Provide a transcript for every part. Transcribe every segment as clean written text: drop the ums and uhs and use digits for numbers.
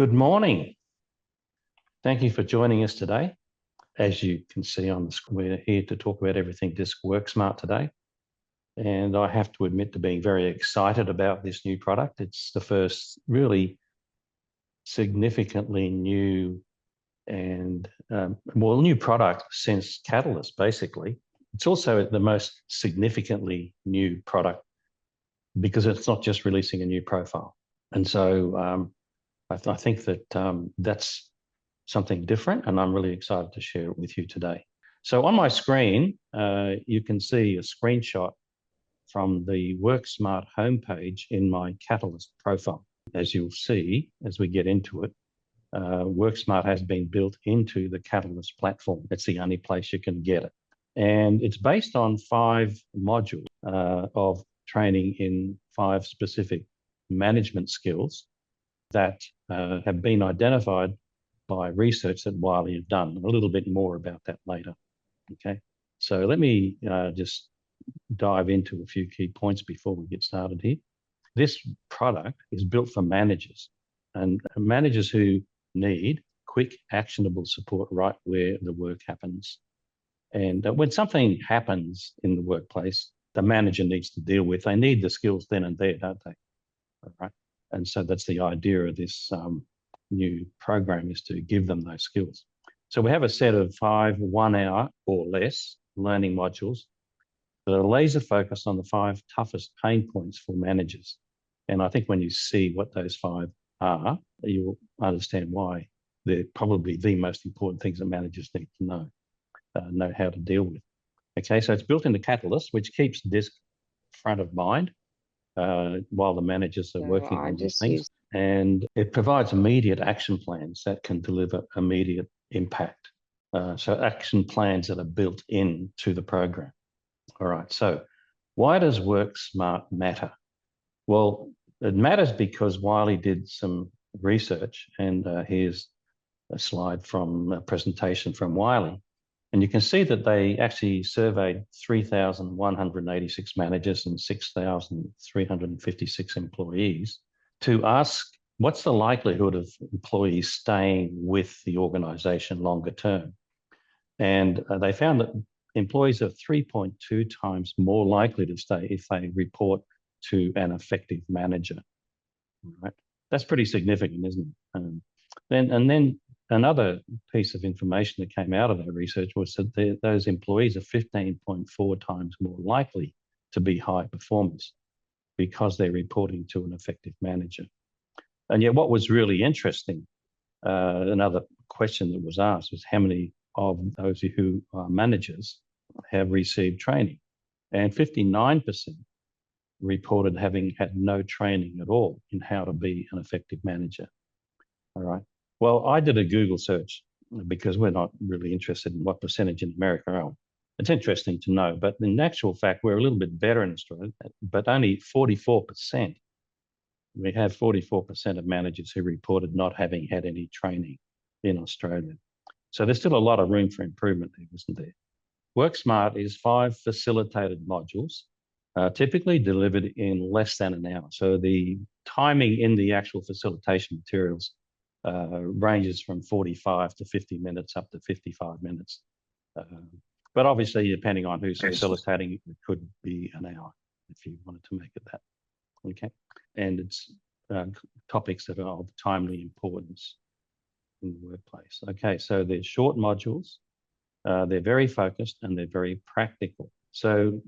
Good morning. Thank you for joining us today. As you can see on the screen, we're here to talk about everything Disk Worksmart today. And I have to admit to being very excited about this new product. It's the first really significantly new and new product since Catalyst, basically. It's also the most significantly new product because it's not just releasing a new profile. And so I think that that's something different, and I'm really excited to share it with you today. So on my screen, you can see a screenshot from the Worksmart homepage in my Catalyst profile. As you'll see, as we get into it, Worksmart has been built into the Catalyst platform. It's the only place you can get it. And it's based on 5 modules of training in 5 specific management skills that have been identified by research that Wiley have done. A little bit more about that later. Okay, so let me just dive into a few key points before we get started here. This product is built for managers and managers who need quick, actionable support right where the work happens. And when something happens in the workplace, the manager needs to deal with, they need the skills then and there, don't they? All right. And so that's the idea of this new program, is to give them those skills. So we have a set of 5 1-hour or less learning modules that are laser focused on the 5 toughest pain points for managers. And I think when you see what those 5 are, you will understand why they're probably the most important things that managers need to know how to deal with. Okay, so it's built into Catalyst, which keeps Disk front of mind while the managers are working on these things. And it provides immediate action plans that can deliver immediate impact. So action plans that are built into the program. All right, so why does Worksmart matter? Well, it matters because Wiley did some research, and here's a slide from a presentation from Wiley. And you can see that they actually surveyed 3,186 managers and 6,356 employees to ask, what's the likelihood of employees staying with the organization longer term? And they found that employees are 3.2 times more likely to stay if they report to an effective manager. Right? That's pretty significant, isn't it? And then another piece of information that came out of that research was that those employees are 15.4 times more likely to be high performers because they're reporting to an effective manager. And yet what was really interesting, another question that was asked was how many of those who are managers have received training? And 59% reported having had no training at all in how to be an effective manager. All right. Well, I did a Google search because we're not really interested in what percentage in America are. It's interesting to know, but in actual fact, we're a little bit better in Australia, but only 44%. We have 44% of managers who reported not having had any training in Australia. So there's still a lot of room for improvement there, isn't there? Worksmart is 5 facilitated modules, typically delivered in less than an hour. So the timing in the actual facilitation materials ranges from 45 to 50 minutes up to 55 minutes. But obviously, depending on who's facilitating, it could be an hour if you wanted to make it that. Okay. And it's topics that are of timely importance in the workplace. Okay, so they're short modules, they're very focused, and they're very practical. So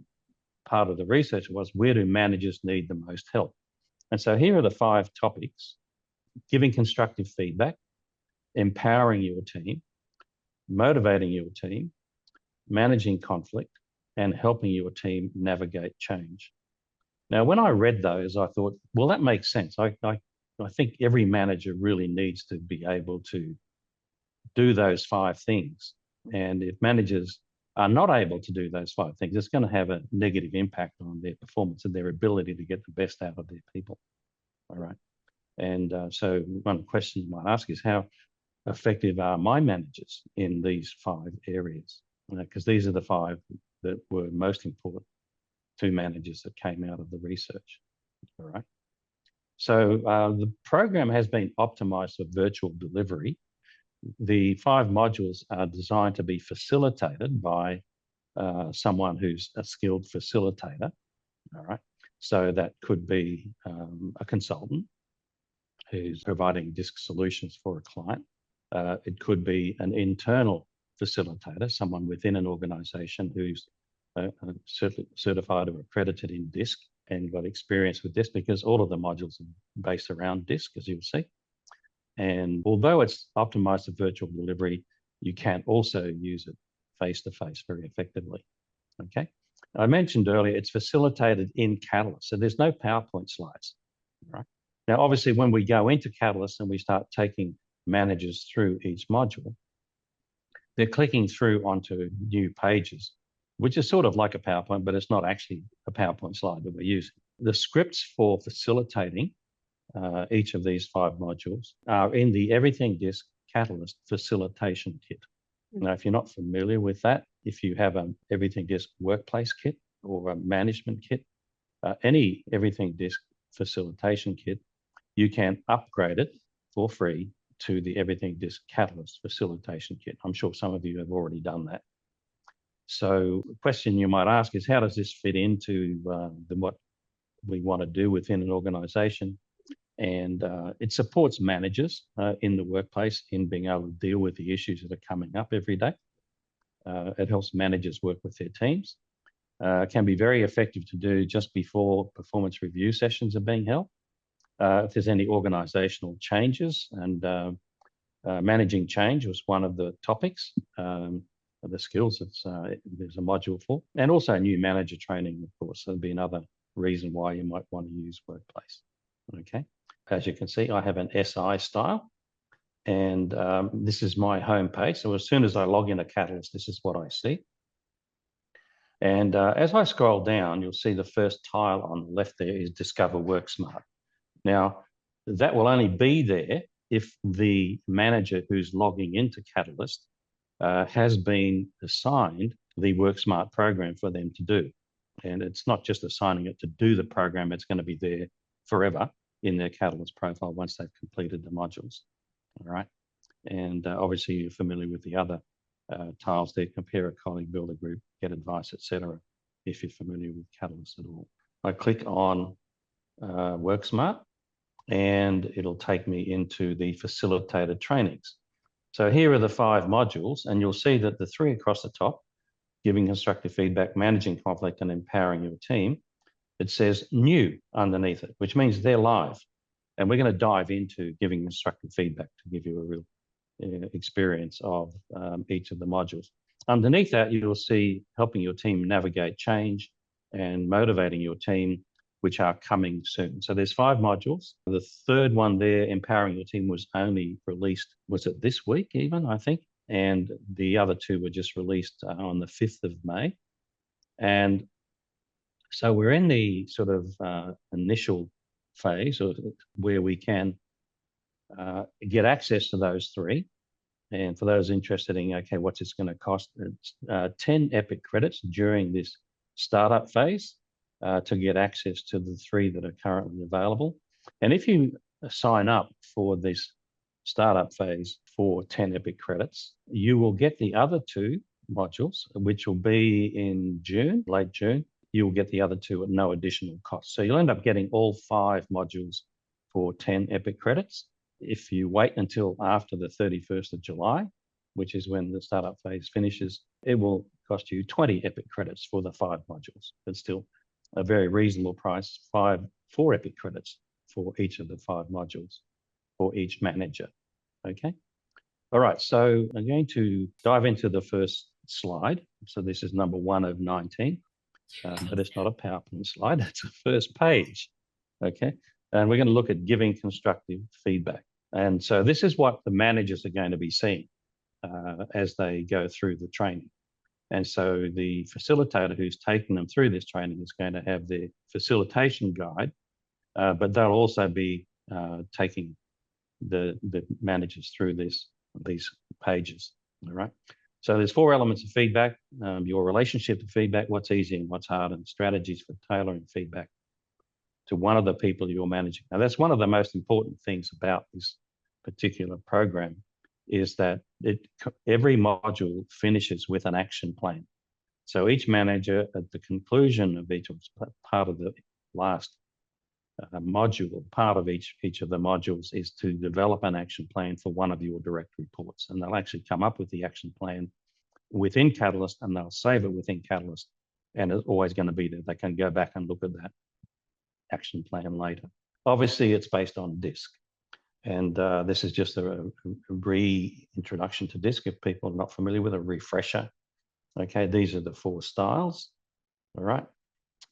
part of the research was, where do managers need the most help? And so here are the 5 topics: giving constructive feedback, empowering your team, motivating your team, managing conflict, and helping your team navigate change. Now, when I read those, I thought, well, that makes sense. I think every manager really needs to be able to do those 5 things. And if managers are not able to do those 5 things, it's going to have a negative impact on their performance and their ability to get the best out of their people. All right. And so one question you might ask is, how effective are my managers in these 5 areas? Because these are the 5 that were most important to managers that came out of the research. All right. So the program has been optimized for virtual delivery. The 5 modules are designed to be facilitated by someone who's a skilled facilitator, all right? So that could be a consultant who's providing DISC solutions for a client. It could be an internal facilitator, someone within an organization who's certified or accredited in DISC and got experience with DISC, because all of the modules are based around DISC, as you'll see. And although it's optimized for virtual delivery, you can also use it face-to-face very effectively, okay? I mentioned earlier, it's facilitated in Catalyst, so there's no PowerPoint slides, right? Now, obviously, when we go into Catalyst and we start taking managers through each module, they're clicking through onto new pages, which is sort of like a PowerPoint, but it's not actually a PowerPoint slide that we're using. The scripts for facilitating each of these 5 modules are in the Everything DISC Catalyst Facilitation Kit. Now, if you're not familiar with that, if you have an Everything DISC Workplace Kit or a Management Kit, any Everything DISC Facilitation Kit, you can upgrade it for free to the Everything DISC Catalyst Facilitation Kit. I'm sure some of you have already done that. So the question you might ask is, how does this fit into what we want to do within an organization? And it supports managers in the workplace in being able to deal with the issues that are coming up every day. It helps managers work with their teams. It can be very effective to do just before performance review sessions are being held. If there's any organizational changes, and managing change was one of the topics, the skills there's a module for, and also new manager training, of course. There'll be another reason why you might want to use Workplace. Okay, as you can see, I have an SI style, and this is my home page. So as soon as I log into Catalyst, this is what I see. And as I scroll down, you'll see the first tile on the left there is Discover Worksmart. Now, that will only be there if the manager who's logging into Catalyst has been assigned the Worksmart program for them to do. And it's not just assigning it to do the program, it's going to be there forever in their Catalyst profile once they've completed the modules, all right? And obviously you're familiar with the other tiles there: compare a colleague, build a group, get advice, etc. if you're familiar with Catalyst at all. I click on Worksmart, and it'll take me into the facilitated trainings. So here are the 5 modules, and you'll see that the 3 across the top, giving constructive feedback, managing conflict, and empowering your team, it says new underneath it, which means they're live. And we're going to dive into giving constructive feedback to give you a real experience of each of the modules. Underneath that, you'll see helping your team navigate change and motivating your team, which are coming soon. So there's 5 modules. The 3rd one there, empowering your team, was only released, was it this week even, I think? And the other 2 were just released on the 5th of May. And so we're in the sort of initial phase where we can get access to those 3. And for those interested in, okay, what's this going to cost? It's 10 Epic credits during this startup phase to get access to the 3 that are currently available. And if you sign up for this startup phase for 10 Epic credits, you will get the other 2 modules, which will be in June, late June. You'll get the other 2 at no additional cost. So you'll end up getting all 5 modules for 10 Epic credits. If you wait until after the 31st of July, which is when the startup phase finishes, it will cost you 20 Epic credits for the 5 modules. But still a very reasonable price, 4 Epic credits for each of the 5 modules for each manager, okay? All right, so I'm going to dive into the first slide. So this is number 1 of 19, but it's not a PowerPoint slide, it's a first page, okay? And we're going to look at giving constructive feedback. And so this is what the managers are going to be seeing as they go through the training. And so the facilitator who's taking them through this training is going to have their facilitation guide, but they'll also be taking the managers through these pages, all right? So there's 4 elements of feedback: your relationship to feedback, what's easy and what's hard, and strategies for tailoring feedback to one of the people you're managing. Now, that's one of the most important things about this particular program, is that every module finishes with an action plan. So each manager, at the conclusion of each part of the last module, part of each of the modules, is to develop an action plan for one of your direct reports. And they'll actually come up with the action plan within Catalyst, and they'll save it within Catalyst. And it's always going to be there. They can go back and look at that action plan later. Obviously, it's based on DISC. And this is just a reintroduction to DISC. If people are not familiar with a refresher, okay, these are the 4 styles, all right?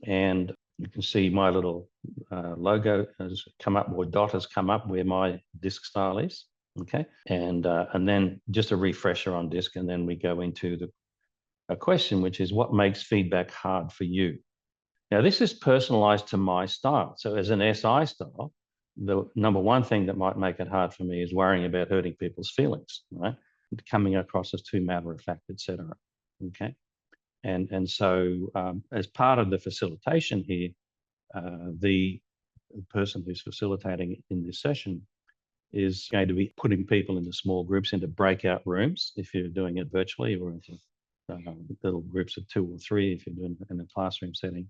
And you can see my little logo has come up, or dot has come up where my DISC style is, okay? And then just a refresher on DISC, and then we go into a question, which is, what makes feedback hard for you? Now, this is personalized to my style. So as an SI style, the number one thing that might make it hard for me is worrying about hurting people's feelings, right? Coming across as too matter-of-fact, etc. Okay. And so as part of the facilitation here, the person who's facilitating in this session is going to be putting people into small groups, into breakout rooms, if you're doing it virtually, or into little groups of 2 or 3, if you're doing it in a classroom setting,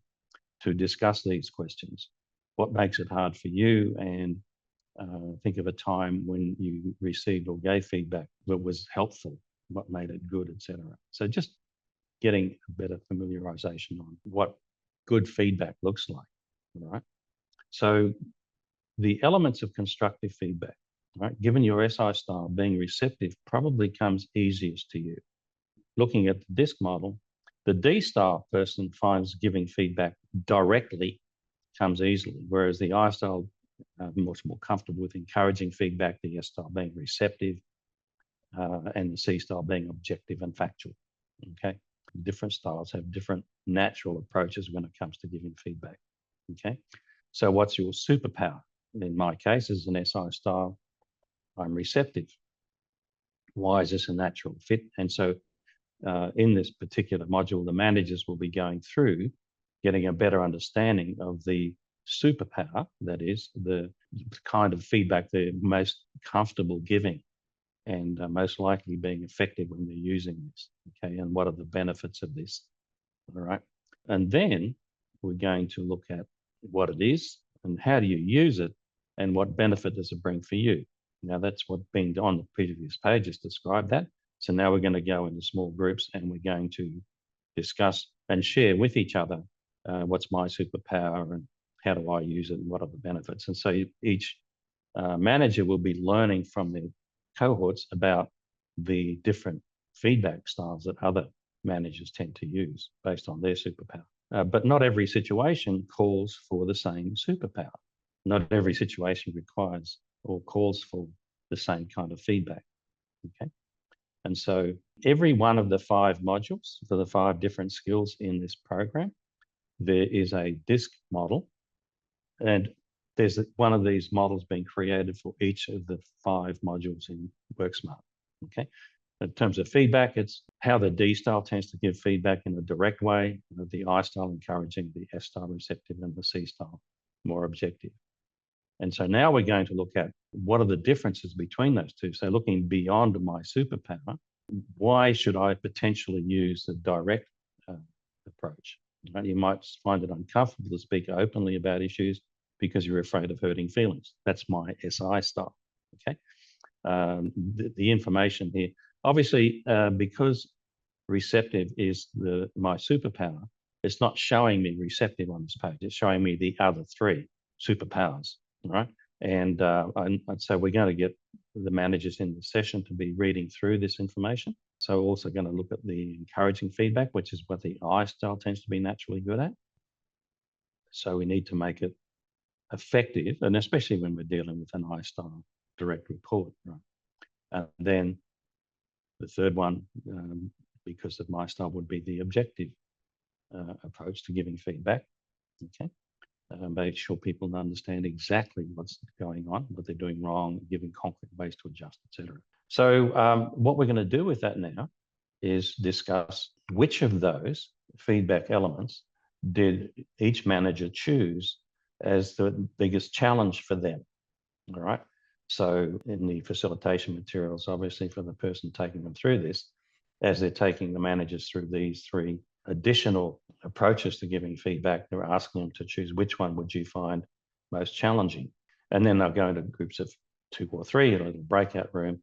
to discuss these questions. What makes it hard for you? And think of a time when you received or gave feedback that was helpful, what made it good, etc. So just getting a better familiarization on what good feedback looks like, all right? So the elements of constructive feedback, right? Given your SI style, being receptive probably comes easiest to you. Looking at the DISC model, the D style person finds giving feedback directly comes easily, whereas the I style much more comfortable with encouraging feedback, the S style being receptive, and the C style being objective and factual. Okay, different styles have different natural approaches when it comes to giving feedback. Okay, so what's your superpower? In my case, as an SI style, I'm receptive. Why is this a natural fit? And so in this particular module, the managers will be going through getting a better understanding of the superpower, that is, the kind of feedback they're most comfortable giving and most likely being effective when they're using this, okay? And what are the benefits of this, all right? And then we're going to look at what it is and how do you use it and what benefit does it bring for you. Now, that's what's been on the previous pages described that. So now we're going to go into small groups and we're going to discuss and share with each other what's my superpower and how do I use it and what are the benefits. And so each manager will be learning from their cohorts about the different feedback styles that other managers tend to use based on their superpower. But not every situation calls for the same superpower. Not every situation requires or calls for the same kind of feedback, okay? And so every one of the 5 modules for the 5 different skills in this program, there is a DISC model, and there's one of these models being created for each of the 5 modules in Worksmart, okay? In terms of feedback, it's how the D style tends to give feedback in a direct way, the I style encouraging, the S style receptive, and the C style more objective. And so now we're going to look at what are the differences between those two. So looking beyond my superpower, why should I potentially use the direct approach? Right? You might find it uncomfortable to speak openly about issues because you're afraid of hurting feelings. That's my SI style, okay? The information here, obviously, because receptive is my superpower, it's not showing me receptive on this page. It's showing me the other 3 superpowers, right? And so we're going to get the managers in the session to be reading through this information. So we're also going to look at the encouraging feedback, which is what the I style tends to be naturally good at. So we need to make it effective, and especially when we're dealing with an I style direct report, right? And then the third one, because of my style, would be the objective approach to giving feedback, okay? Make sure people understand exactly what's going on, what they're doing wrong, giving concrete ways to adjust, etc. So what we're going to do with that now is discuss which of those feedback elements did each manager choose as the biggest challenge for them. All right. So in the facilitation materials, obviously for the person taking them through this, as they're taking the managers through these three additional approaches to giving feedback, they're asking them to choose which one would you find most challenging. And then they'll go into groups of 2 or 3 in a little breakout room.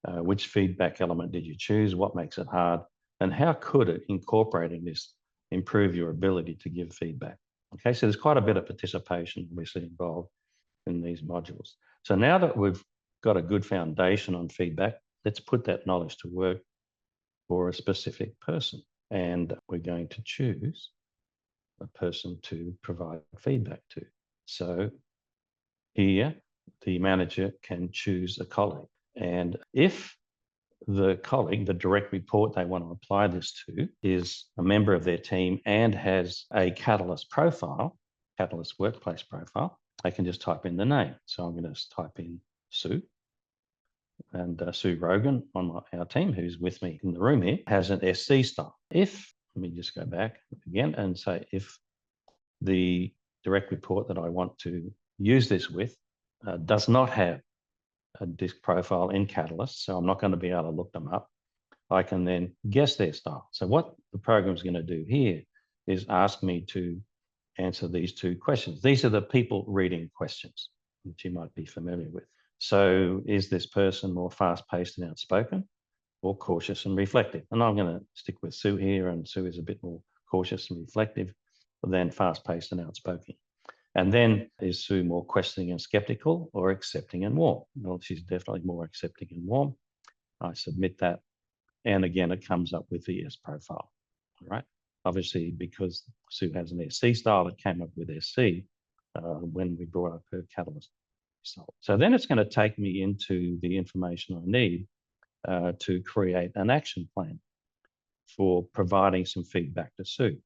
Which feedback element did you choose? What makes it hard? And how could it, incorporating this, improve your ability to give feedback? Okay, so there's quite a bit of participation obviously involved in these modules. So now that we've got a good foundation on feedback, let's put that knowledge to work for a specific person. And we're going to choose a person to provide feedback to. So here, the manager can choose a colleague. And if the colleague, the direct report they want to apply this to, is a member of their team and has a Catalyst profile, Catalyst workplace profile, they can just type in the name. So I'm going to type in Sue. And Sue Rogan on our team, who's with me in the room here, has an SC style. If, let me just go back again and say, if the direct report that I want to use this with does not have a disk profile in Catalyst, so I'm not going to be able to look them up, I can then guess their style. So what the program is going to do here is ask me to answer these 2 questions. These are the people reading questions, which you might be familiar with. So is this person more fast-paced and outspoken, or cautious and reflective? And I'm going to stick with Sue here, and Sue is a bit more cautious and reflective than fast-paced and outspoken. And then, is Sue more questioning and skeptical, or accepting and warm? Well, she's definitely more accepting and warm. I submit that. And again, it comes up with the S profile. All right. Obviously, because Sue has an SC style, it came up with SC when we brought up her Catalyst style. So then it's going to take me into the information I need to create an action plan for providing some feedback to Sue.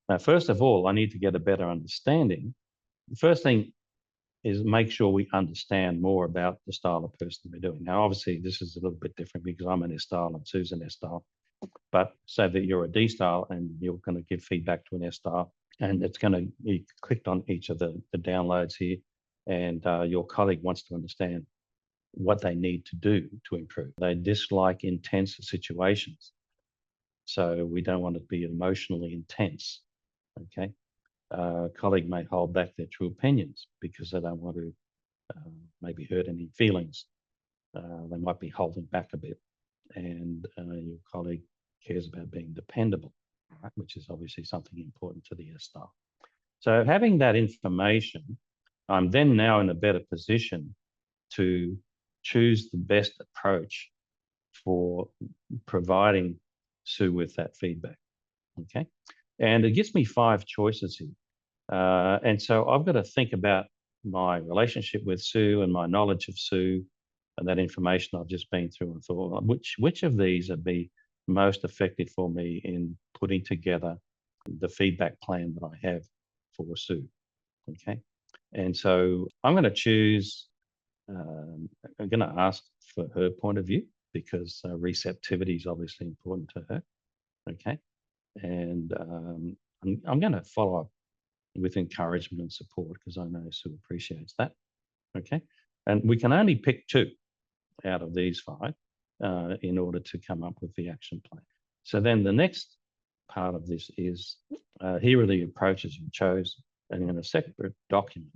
Now, first of all, I need to get a better understanding. The first thing is make sure we understand more about the style of person we're doing. Now, obviously, this is a little bit different because I'm an S style and Sue's an S style. But say that you're a D style and you're going to give feedback to an S style, and it's going to be clicked on each of the downloads here, and your colleague wants to understand what they need to do to improve. They dislike intense situations. So we don't want to be emotionally intense. Okay. A colleague may hold back their true opinions because they don't want to maybe hurt any feelings. They might be holding back a bit. And your colleague cares about being dependable, right? Which is obviously something important to the S style. So having that information, I'm then now in a better position to choose the best approach for providing Sue with that feedback. Okay. And it gives me 5 choices here. And so I've got to think about my relationship with Sue and my knowledge of Sue and that information I've just been through, and thought, which of these would be most effective for me in putting together the feedback plan that I have for Sue. Okay. And so I'm going to choose, I'm going to ask for her point of view because receptivity is obviously important to her. Okay. And I'm going to follow up with encouragement and support because I know Sue appreciates that. Okay. And we can only pick 2 out of these 5 in order to come up with the action plan. So then the next part of this is, here are the approaches you chose, and in a separate document,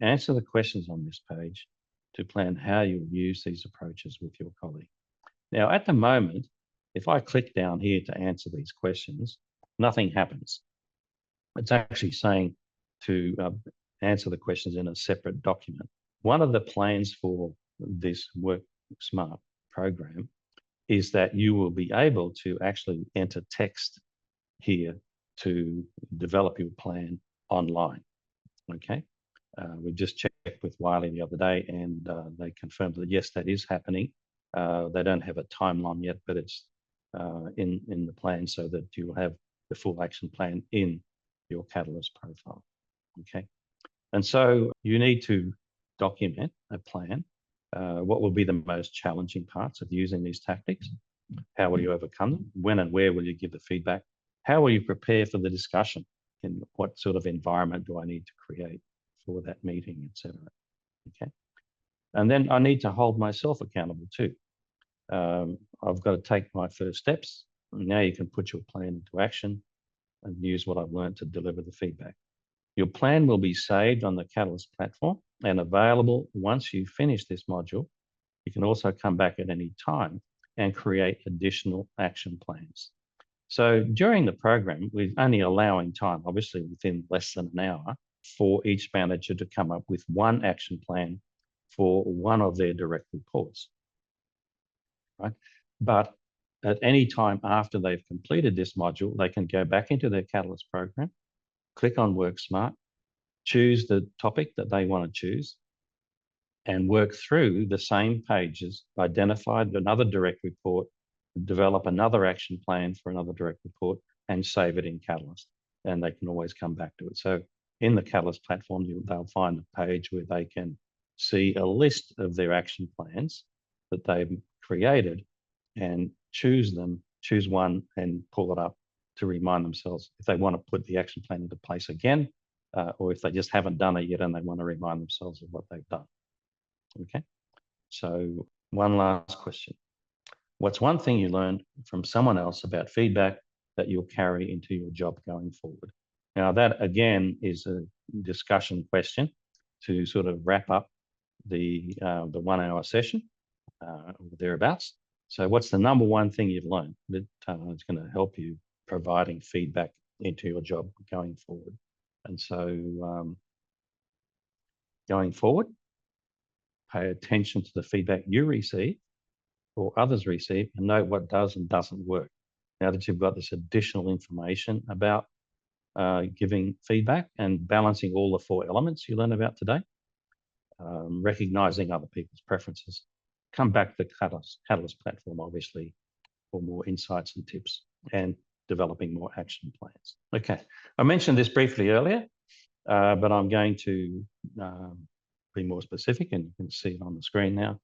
answer the questions on this page to plan how you'll use these approaches with your colleague. Now, at the moment, if I click down here to answer these questions, nothing happens. It's actually saying to answer the questions in a separate document. One of the plans for this Worksmart program is that you will be able to actually enter text here to develop your plan online. Okay. We just checked with Wiley the other day, and they confirmed that yes, that is happening. They don't have a timeline yet, but it's in the plan so that you'll have the full action plan in your Catalyst profile. Okay. And so you need to document a plan. What will be the most challenging parts of using these tactics? How will you overcome them? When and where will you give the feedback? How will you prepare for the discussion? In what sort of environment do I need to create for that meeting, etc. Okay. And then I need to hold myself accountable too. I've got to take my first steps. Now you can put your plan into action and use what I've learned to deliver the feedback. Your plan will be saved on the Catalyst platform and available once you finish this module. You can also come back at any time and create additional action plans. So during the program, we're only allowing time, obviously within less than an hour, for each manager to come up with one action plan for one of their direct reports, right? But at any time after they've completed this module, they can go back into their Catalyst program, click on Worksmart, choose the topic that they want to choose, and work through the same pages, identify another direct report, develop another action plan for another direct report, and save it in Catalyst. And they can always come back to it. So in the Catalyst platform, they'll find a page where they can see a list of their action plans that they've created and choose one and pull it up to remind themselves if they want to put the action plan into place again, or if they just haven't done it yet and they want to remind themselves of what they've done. Okay, so one last question. What's one thing you learned from someone else about feedback that you'll carry into your job going forward? Now that again is a discussion question to sort of wrap up the 1 hour session or thereabouts. So what's the number one thing you've learned that is going to help you providing feedback into your job going forward? And so going forward, pay attention to the feedback you receive or others receive and note what does and doesn't work. Now that you've got this additional information about giving feedback and balancing all the 4 elements you learned about today, recognizing other people's preferences, come back to the Catalyst platform, obviously, for more insights and tips and developing more action plans. Okay, I mentioned this briefly earlier, but I'm going to be more specific, and you can see it on the screen now.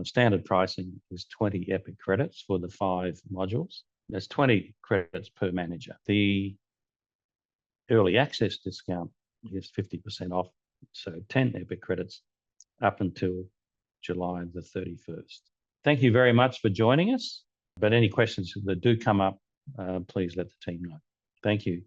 Standard pricing is 20 Epic credits for the 5 modules. There's 20 credits per manager. The early access discount is 50% off, so 10 Epic credits up until July the 31st. Thank you very much for joining us, but any questions that do come up, please let the team know. Thank you.